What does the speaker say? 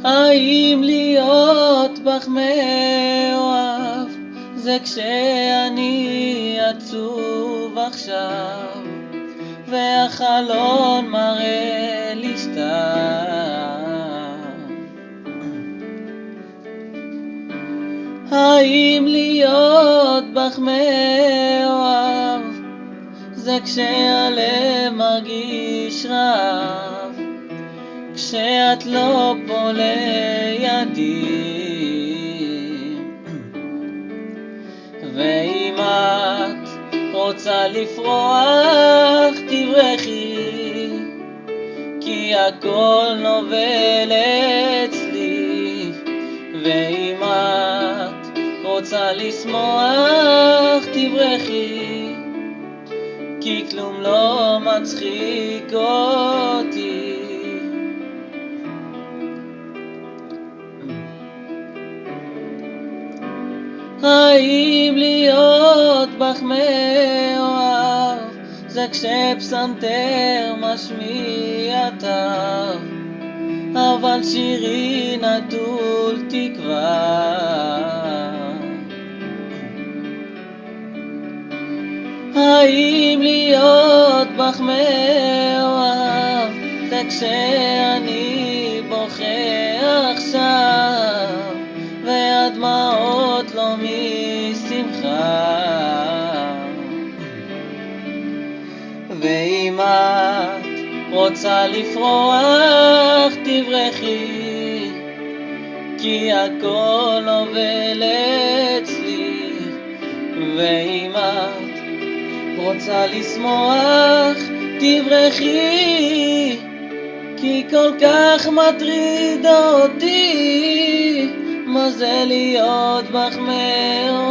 האם להיות בך מאוהב זה כשאני עצוב עכשיו והחלון מראה לי סתם? האם להיות בך מאוהב זה כשהלב מרגיש רעב, כשאת לא פה לידי, ואם את רוצה לפרוח תברחי, כי הכל נובל אצלי. ואם את רוצה לשמוח תברחי, כי כלום לא מצחיק אותי. האם להיות בך מאוהב זה כשפסנתר משמיע תו, אבל שירי נטול תקווה? האם להיות בך מאוהב זה כשאני בוכה עכשיו והדמעות לא משמחה? ואם את רוצה לפרוח תברחי, כי הכל נובל אצלי. ואם את רוצה לשמוח תברחי, כי כל כך מטריד אותי מה זה להיות בך מאוהב.